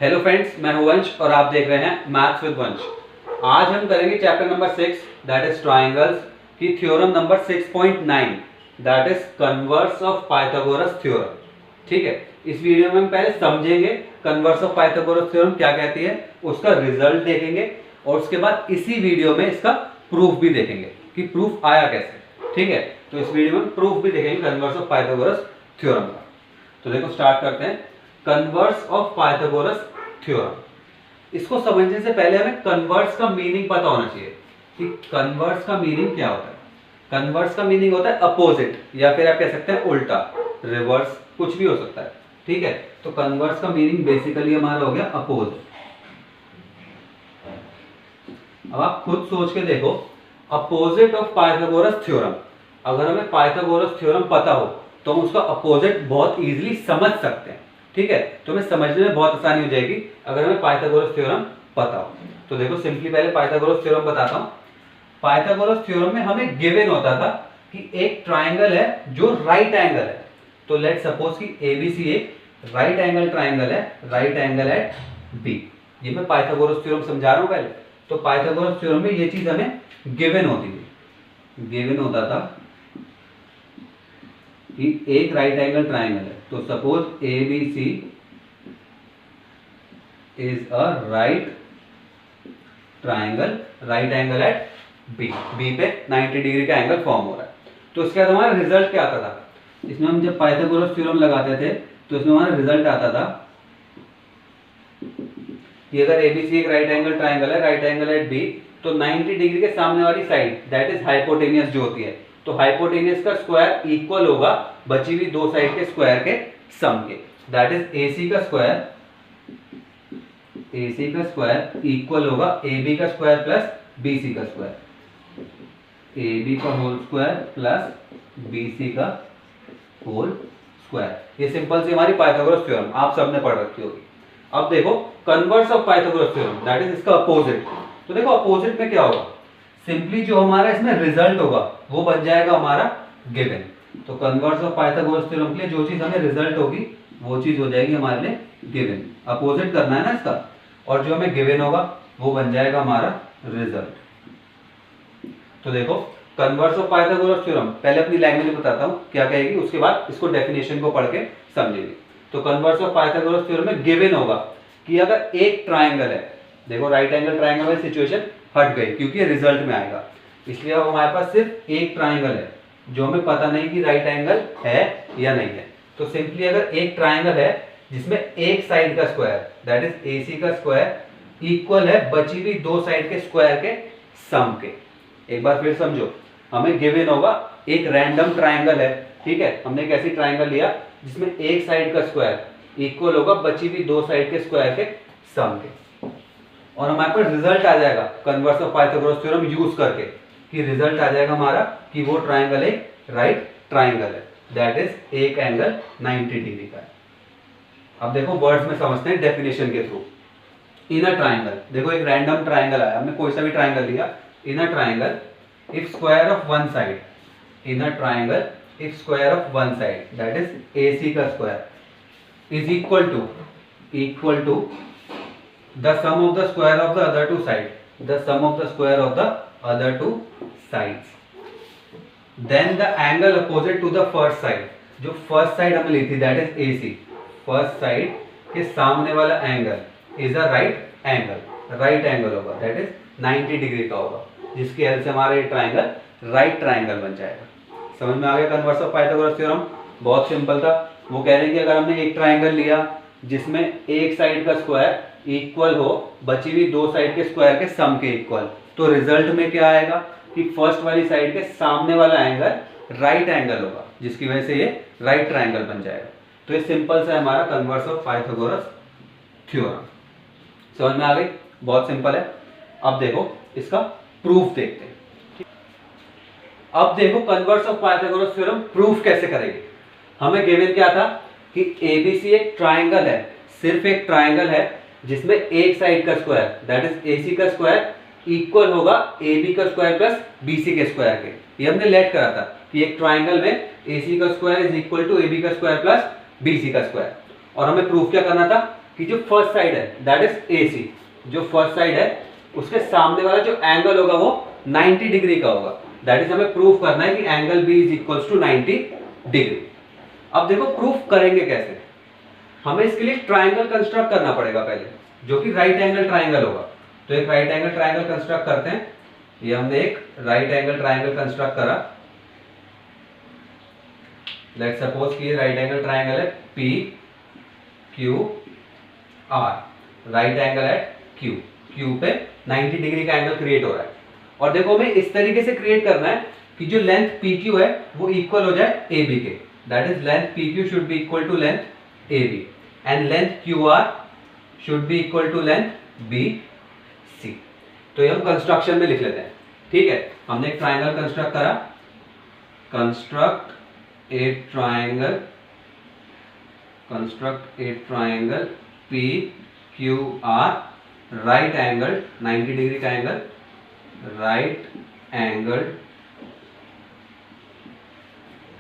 Hello friends, मैं हूं वंश और आप देख रहे हैं मैथ्स विद वंश। आज हम करेंगे chapter number 6 that is triangles की theorem number 6.9 that is converse of Pythagoras theorem. ठीक है, इस वीडियो में हम पहले समझेंगे कन्वर्स ऑफ पाइथागोरस थ्योरम क्या कहती है, उसका रिजल्ट देखेंगे और उसके बाद इसी वीडियो में इसका प्रूफ भी देखेंगे कि प्रूफ आया कैसे। ठीक है, तो इस वीडियो में प्रूफ भी देखेंगे कन्वर्स ऑफ पाइथागोरस थ्योरम का। तो देखो स्टार्ट करते हैं। कन्वर्स ऑफ पाइथागोरस थ्योरम, इसको समझने से पहले हमें कन्वर्स का मीनिंग पता होना चाहिए कि कन्वर्स का मीनिंग क्या होता है। कन्वर्स का मीनिंग होता है अपोजिट, या फिर आप कह सकते हैं उल्टा, रिवर्स, कुछ भी हो सकता है। ठीक है, तो कन्वर्स का मीनिंग बेसिकली हमारा हो गया अपोजिट। अब आप खुद सोच के देखो, अपोजिट ऑफ पाइथागोरस थ्योरम, अगर हमें पाइथागोरस थ्योरम पता हो तो हम उसका अपोजिट बहुत इजीली समझ सकते हैं। ठीक है, तो हमें समझने में बहुत आसानी हो जाएगी अगर हमें पाइथागोरस थ्योरम पता हो। तो देखो सिंपली पहले पाइथागोरस थ्योरम बताता हूं। पाइथागोरस थ्योरम में हमें गिवन होता था कि एक ट्राइंगल है जो राइट एंगल है। तो लेट सपोज कि एबीसी एक राइट एंगल ट्राइंगल है, राइट एंगल एट बी। ये मैं पाइथागोरस थ्योरम समझा रहा हूं पहले। तो पाइथागोरस थ्योरम में ये चीज हमें गिवन होती थी, गिवन होता था कि एक राइट एंगल ट्राइंगल है। तो suppose A B C is a right triangle, right angle at B, B पे 90 डिग्री का एंगल फॉर्म हो रहा है। तो इसके बाद हमारा रिजल्ट क्या आता था, इसमें हम जब पाइथागोरस थ्योरम लगाते थे तो इसमें हमारा रिजल्ट आता था कि अगर एबीसी एक राइट एंगल ट्राइंगल है, राइट एंगल एट बी, तो 90 डिग्री के सामने वाली साइड दैट इज हाइपोटेनियस जो होती है, तो हाइपोटेनियस का स्क्वायर इक्वल होगा बची हुई दो साइड के स्क्वायर के सम के, दैट इज एसी का स्क्वायर, एसी का स्क्वायर इक्वल होगा एबी का स्क्वायर प्लस बीसी का स्क्वायर, एबी का होल स्क्वायर प्लस बीसी का होल स्क्वायर। ये सिंपल सी हमारी पाइथागोरस थ्योरम आप सबने पढ़ रखी होगी। अब देखो converse of Pythagoras theorem that is इसका अपोजिट। तो देखो अपोजिट में क्या होगा, सिंपली जो हमारा इसमें रिजल्ट होगा वो बन जाएगा हमारा गिवन। तो कन्वर्स ऑफ पाइथागोरस थ्योरम के लिए जो चीज हमें रिजल्ट होगी वो चीज हो जाएगी हमारे लिए गिवन। अपोजिट करना है ना इसका, और जो हमें गिवन होगा वो बन जाएगा हमारा रिजल्ट। तो देखो कन्वर्स ऑफ पाइथागोरस थ्योरम पहले अपनी लैंग्वेज में बताता हूं क्या कहेगी, उसके बाद इसको डेफिनेशन को पढ़ के समझेंगे। तो कन्वर्स ऑफ पाइथागोरस थ्योरम में गिवन होगा कि अगर एक ट्राइंगल है, देखो राइट एंगल ट्राइंगल वाली सिचुएशन हट गई क्योंकि रिजल्ट में आएगा, इसलिए अब हमारे पास सिर्फ एक ट्राइंगल है जो हमें पता नहीं कि राइट एंगल है या नहीं है। तो सिंपली अगर एक ट्राइंगल है जिसमें एक साइड का स्क्वायर दैट इज एसी का स्क्वायर इक्वल है बची हुई दो साइड के स्क्वायर के सम के। एक बार फिर समझो, हमें गिवन होगा एक रैंडम ट्राइंगल है। ठीक है, हमने एक ऐसी ट्राइंगल लिया जिसमें एक साइड का स्क्वायर इक्वल होगा बची हुई दो साइड के स्क्वायर के सम के, और हमारे पास रिजल्ट आ जाएगा converse of Pythagoras theorem use करके कि रिजल्ट आ जाएगा हमारा कि वो ट्राइंगल एक राइट ट्राइंगल है दैट इज एक एंगल 90 डिग्री का है। अब देखो वर्ड्स में समझते हैं डेफिनेशन के थ्रू। इन अ ट्राइंगल, देखो एक रैंडम ट्राइंगल आया, हमने कोई सा भी ट्राइंगल लिया। In a triangle if square of one side, in a triangle if square of one side that is AC का square is equal to the sum of the square of the other two sides, the sum of the square of the other two sides, then the angle opposite to the first side, जो first side हमने ली थी that is AC, first side के सामने वाला angle is a right angle, right angle होगा that is 90 degree का होगा, जिसकी हेल्प से हमारा ये ट्राइंगल राइट ट्राइंगल बन जाएगा। समझ में आ गया कन्वर्स ऑफ पाइथागोरस थ्योरम? बहुत सिंपल था। वो कह रहे हैं कि अगर हमने एक ट्राइंगल लिया जिसमें एक साइड का स्क्वायर इक्वल हो बची हुई दो साइड के स्क्वायर के सम के इक्वल, तो रिजल्ट में क्या आएगा कि फर्स्ट वाली साइड के सामने वाला एंगल राइट एंगल होगा, जिसकी वजह से ये राइट ट्राइंगल बन जाएगा। तो ये सिंपल सा है हमारा कन्वर्स ऑफ पाइथागोरस थ्योरम। समझ में आ गई? बहुत सिंपल है। अब देखो इसका प्रूफ देखते हैं। अब देखो converse of Pythagoras theorem proof कैसे करेंगे। हमें गिवन क्या था कि एबीसी एक ट्राइंगल है, सिर्फ एक ट्राइंगल है जिसमें एक साइड का स्क्वायर दैट इज एसी का स्क्वायर इक्वल होगा एबी का स्क्वायर प्लस बीसी के स्क्वायर के। ये हमने लेट करा था कि एक ट्राइंगल में एसी का square is equal to AB का स्क्वायर प्लस बीसी का स्क्वायर, और हमें प्रूफ क्या करना था कि जो फर्स्ट साइड है दैट इज AC, जो फर्स्ट साइड है उसके सामने वाला जो एंगल होगा वो 90 डिग्री का होगा। दैट इज हमें प्रूफ करना है कि angle B is equals to 90 degree. अब देखो प्रूफ करेंगे कैसे, हमें इसके लिए ट्राइंगल कंस्ट्रक्ट करना पड़ेगा पहले, जो कि राइट एंगल ट्राइंगल होगा। तो एक राइट एंगल ट्राइंगल कंस्ट्रक्ट करते हैं। ये हमने एक राइट एंगल ट्राइंगल कंस्ट्रक्ट करा। लेट्स सपोज कि ये राइट एंगल ट्राइंगल है PQR, right angle at Q पे 90 डिग्री का एंगल क्रिएट हो रहा है। और देखो हमें इस तरीके से क्रिएट करना है कि जो लेंथ PQ है वो इक्वल हो जाए AB के। That is length PQ should be equal to length AB and length QR should be equal to length BC। तो ये हम कंस्ट्रक्शन में लिख लेते हैं। ठीक है, हमने एक ट्राइंगल कंस्ट्रक्ट करा, construct a triangle PQR, right angle 90 degree का angle, right angle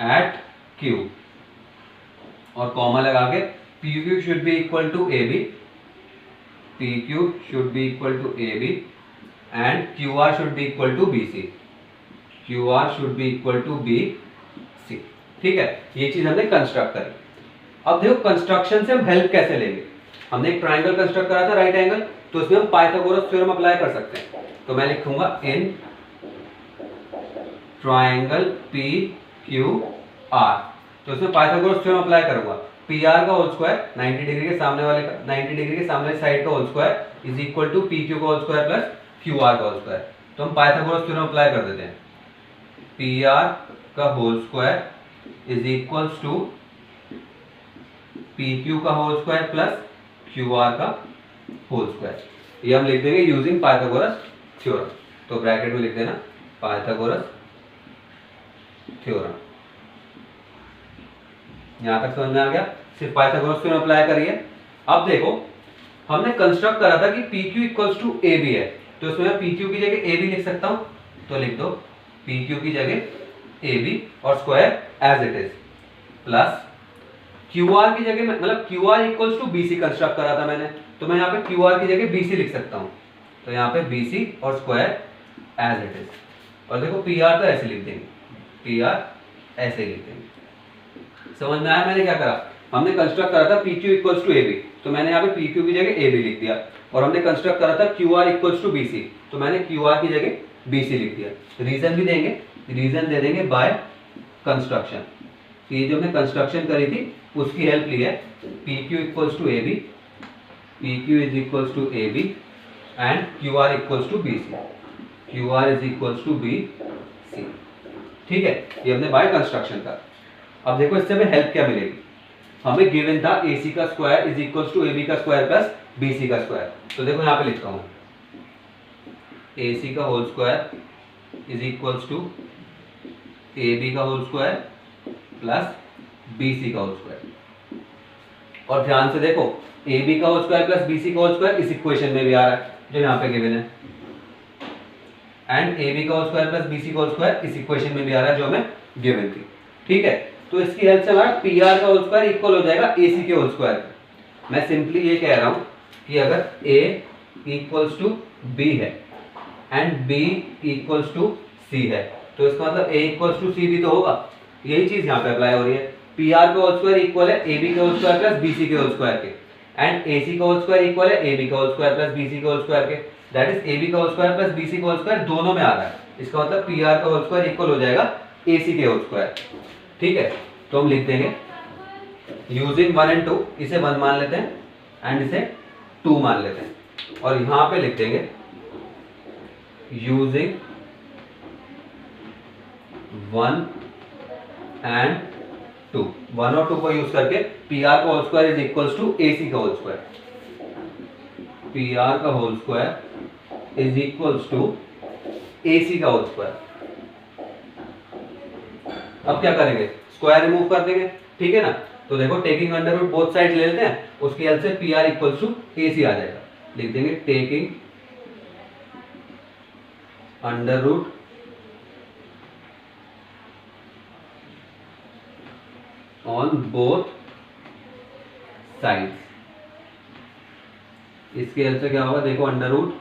at Q, और कॉमा लगा के PQ should be equal to AB, PQ should be equal to AB and QR should be equal to BC, QR should be equal to BC। ठीक है, ये चीज हमने construct करी। अब देखो कंस्ट्रक्शन से हम हेल्प कैसे लेंगे। हमने एक ट्राइंगल कंस्ट्रक्ट करा था राइट एंगल, तो उसमें हम पाइथागोरस थ्योरम अप्लाई कर सकते हैं। तो मैं लिखूंगा इन ट्राइंगल PQR, तो उसमें पाइथागोरस थ्योरम अप्लाई करूंगा। PR का होल स्क्वायर 90 डिग्री के सामने वाले का 90 डिग्री के सामने साइड का whole square is equal to PQ का होल स्क्वायर प्लस QR का होल स्क्वायर। तो हम पाइथागोरस थ्योरम अप्लाई कर देते हैं। PR का whole square is equals to PQ का होल स्क्वायर प्लस QR का होल स्क्वायर। ये हम लिख देंगे यूजिंग पाइथागोरस थ्योरम। तो ब्रैकेट में लिख देना पाइथागोरस थ्योरम। यहां तक समझ में आ गया, सिर्फ पाइथागोरस थ्योरम अप्लाई करिए। अब देखो हमने कंस्ट्रक्ट करा था कि PQ इक्वल्स टू AB है, तो इसमें मैं PQ की जगह AB लिख सकता हूं। तो लिख दो PQ की जगह AB और square as it is, plus QR की जगह मतलब QR equals to BC construct करा था मैंने, तो मैं यहाँ पे QR की जगह BC लिख सकता हूँ। तो यहाँ पे BC और स्क्वायर एज इट इज, और देखो PR तो ऐसे लिख देंगे, PR ऐसे लिख देंगे। समझ में आया मैंने क्या करा? हमने कंस्ट्रक्ट करा था PQ इक्वल्स टू AB, तो मैंने यहाँ पे PQ की जगह AB लिख दिया, और हमने कंस्ट्रक्ट करा था QR इक्वल्स टू BC, तो मैंने QR की जगह BC लिख दिया। रीजन भी देंगे, रीजन दे देंगे बाय कंस्ट्रक्शन। ये जो हमने कंस्ट्रक्शन करी थी उसकी हेल्प ली है। PQ equals to AB, PQ is equals to AB and QR equals to BC, QR is equals to BC। ठीक है, ये हमने बाय कंस्ट्रक्शन का। अब देखो इससे हमें हेल्प क्या मिलेगी। हमें गिवन था AC का square is equals to AB का स्क्वायर प्लस BC का स्क्वायर। तो देखो यहाँ पे लिखता हूँ AC का whole square is equals to AB का होल स्क्वायर प्लस BC का होल स्क्वायर। और ध्यान से देखो AB का होल स्क्वायर प्लस BC का होल स्क्वायर इस इक्वेशन में भी आ रहा है जो यहाँ पे गिवन है, एंड AB का होल स्क्वायर प्लस BC का होल स्क्वायर इस इक्वेशन में भी आ रहा है जो हमें गिवन थी। ठीक है, तो इसकी हेल्प से हमारा PR का होल स्क्वायर इक्वल हो जाएगा AC के होल स्क्वायर। मैं सिंपली ये कह रहा हूँ कि अगर A इक्वल्स टू B है and B equals to C है, तो इसका मतलब A इक्वल्स टू C भी तो होगा। यही चीज यहाँ पे अप्लाई हो रही है। PR का होल स्क्वायर इक्वल है AB के होल स्क्वायर प्लस BC के होल स्क्वायर के, एंड AC का होल स्क्वायर इक्वल है AB का होल स्क्वायर प्लस BC के होल स्क्वायर के। दैट इज AB का होल स्क्वायर प्लस BC का होल स्क्वायर दोनों में आ रहा है, इसका मतलब PR का होल स्क्वायर इक्वल हो जाएगा AC के होल स्क्वायर। ठीक है, तो हम लिख देंगे यूजिंग 1 एंड 2, इसे 1 मान लेते हैं एंड इसे 2 मान लेते हैं, और यहां पे लिख देंगे यूजिंग 1 एंड 2, 1 और 2 को यूज करके PR का whole square is equals to AC का होल स्क्वायर, PR का whole square is equals to AC का होल स्क्वायर। अब क्या करेंगे, स्क्वायर रिमूव कर देंगे। ठीक है ना, तो देखो taking under root both side ले लेते हैं, उसकी हेल्प से PR इक्वल्स टू AC आ जाएगा। लिख देंगे taking under root on both sides इसके हेल्प से क्या होगा, देखो अंडर रूट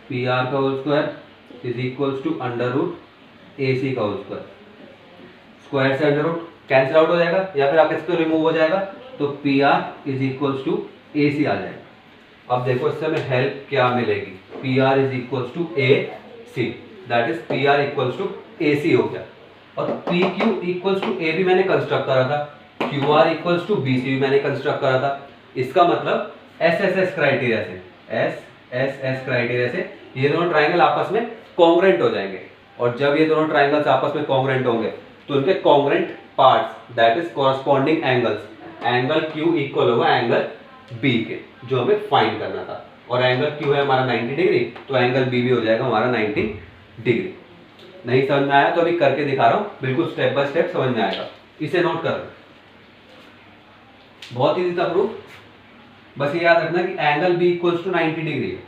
पी आर का whole square is equals to under root A C का होल स्क्वायर। स्क्वायर से अंडर रूट कैंसिल आउट हो जाएगा या फिर आप इसको रिमूव हो जाएगा, तो P R is equals to A C आ जाएगा। अब देखो इससे हमें हेल्प क्या मिलेगी, P R is equals to A C, that is P R equals to A C हो गया। और P Q equals to A भी मैंने कंस्ट्रक्ट करा था, Q R equals to B C भी मैंने कंस्ट्रक्ट करा था। इसका मतलब एस एस एस क्राइटेरिया से, एस एस एस क्राइटेरिया से ये दोनों ट्राइंगल आपस में कॉन्ग्रुएंट हो जाएंगे। और जब ये दोनों ट्राइंगल्स आपस में कॉन्ग्रुएंट होंगे तो उनके congruent parts that is corresponding angles, angle Q equal होगा एंगल बी के, जो हमें फाइंड करना था। और एंगल क्यू है हमारा 90 डिग्री, तो एंगल बी भी हो जाएगा हमारा 90 डिग्री। नहीं समझ में आया तो अभी करके दिखा रहा हूं, बिल्कुल स्टेप बाय स्टेप समझ में आएगा, इसे नोट कर लो। बहुत इजी था प्रूफ, बस ये याद रखना कि angle B equals to 90 degree है।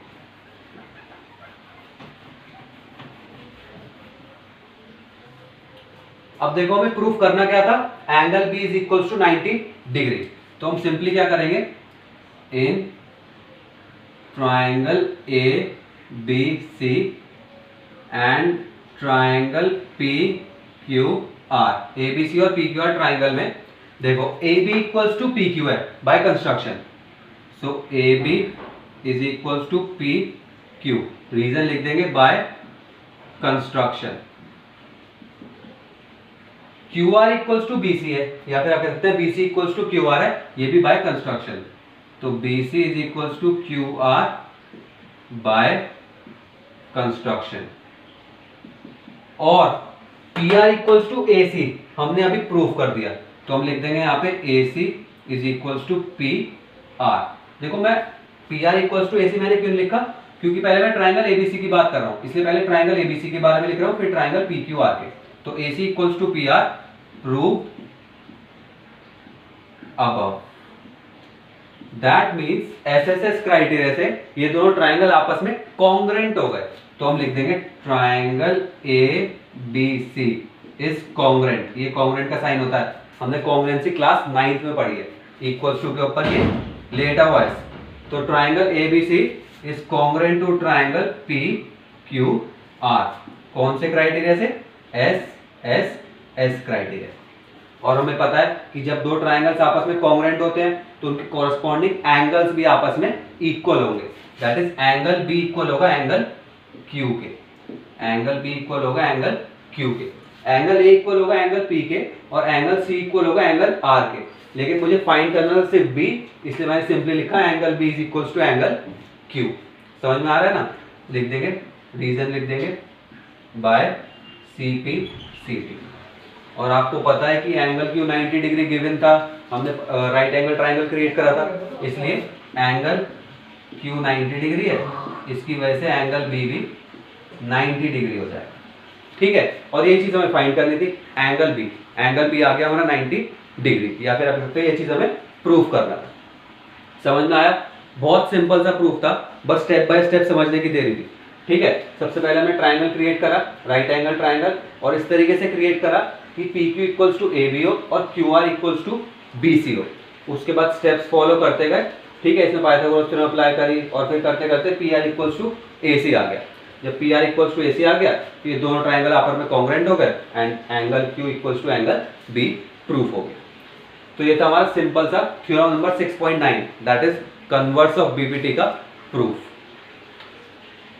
अब देखो हमें प्रूफ करना क्या था, angle B is equals to 90 degree. तो हम सिंपली क्या करेंगे, इन triangle A B C and triangle P Q R, A B C और पी क्यू आर ट्राइंगल में देखो A B equals to P Q है by construction, so A B is equals to P Q, reason लिख देंगे bye construction. Q R equals to B C है, या फिर आप कह सकते हैं B C equals to Q R है, ये भी बाय कंस्ट्रक्शन। तो B C is equals to Q R by construction. और P R equals to A C हमने अभी प्रूफ कर दिया, तो हम लिख देंगे यहाँ पे A C is equals to P R. देखो मैं P R equals to A C मैंने क्यों लिखा, क्योंकि पहले मैं ट्राइंगल एबीसी की बात कर रहा हूँ, इसलिए पहले ट्राइंगल एबीसी के बारे में लिख रहा हूँ, फिर ट्राइंगल पी क्यू आर के। तो A C equals to P R prove above. That means SSS criteria से ये दोनों ट्राइंगल आपस में कॉन्ग्रुएंट हो गए, तो हम लिख देंगे triangle A B C is congruent. ये कॉन्ग्रुएंट का साइन होता है, हमने कॉन्ग्रुएंसी क्लास 9th में पढ़ी है, इक्वल्स टू के ऊपर ये लेटा हुआ है। तो triangle A B C is congruent to triangle P Q R, कौन से क्राइटेरिया से, एस एस एस क्राइटेरिया। और हमें पता है कि जब दो ट्राइंगल्स आपस में कॉन्ग्रुएंट होते हैं तो उनके कॉरस्पॉन्डिंग एंगल्स भी आपस में इक्वल होंगे, that is angle B equal होगा एंगल क्यू के, एंगल बी इक्वल होगा एंगल क्यू के, एंगल ए इक्वल होगा एंगल पी के, और एंगल सी इक्वल होगा एंगल आर के। लेकिन मुझे फाइंड करना था सिर्फ बी, इसलिए मैंने सिंपली लिखा angle B is equals to angle Q. समझ में आ रहा है ना, लिख देंगे, रीजन लिख देंगे by C P C T. और आपको पता है कि एंगल क्यू 90 डिग्री गिवन था, हमने राइट एंगल ट्राइंगल क्रिएट करा था, इसलिए एंगल क्यू 90 डिग्री है, इसकी वजह से एंगल बी भी 90 डिग्री हो जाएगा। ठीक है, और ये चीज हमें फाइंड करनी थी, एंगल बी आ गया हमारा 90 डिग्री, या फिर आप कह सकते हैं ये चीज हमें प्रूफ करना था। समझ में आया, बहुत सिंपल सा प्रूफ था, बस स्टेप बाय स्टेप समझने की देरी थी। ठीक है, सबसे पहले हमने ट्राइंगल क्रिएट करा, राइट एंगल ट्राइंगल, और इस तरीके से क्रिएट करा कि P Q equals to A B हो और Q R equals to B C हो। उसके बाद स्टेप्स फॉलो करते गए। ठीक है, इसमें पाइथागोरस थ्योरम अप्लाई करी, और फिर करते करते P R equals to A C आ गया। जब P R equals to A C आ गया तो ये दोनों ट्राइंगल आपस में कॉन्ग्रुएंट हो गए, and angle Q equals to angle B proof हो गया। तो ये था हमारा सिंपल सा theorem number 6.9, that is converse of BPT का प्रूफ।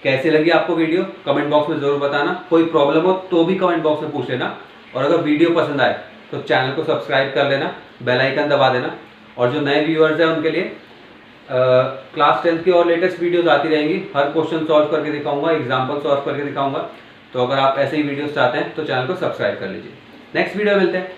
कैसे लगी आपको वीडियो, कमेंट बॉक्स में जरूर बताना। कोई प्रॉब्लम हो तो भी कमेंट बॉक्स में पूछ लेना, और अगर वीडियो पसंद आए तो चैनल को सब्सक्राइब कर लेना, बेल आइकन दबा देना। और जो नए व्यूअर्स हैं उनके लिए क्लास 10th की और लेटेस्ट वीडियोस आती रहेंगी, हर क्वेश्चन सॉल्व करके दिखाऊंगा, एग्जाम्पल सॉल्व करके दिखाऊंगा। तो अगर आप ऐसे ही वीडियोस चाहते हैं तो चैनल को सब्सक्राइब कर लीजिए। नेक्स्ट वीडियो मिलते हैं।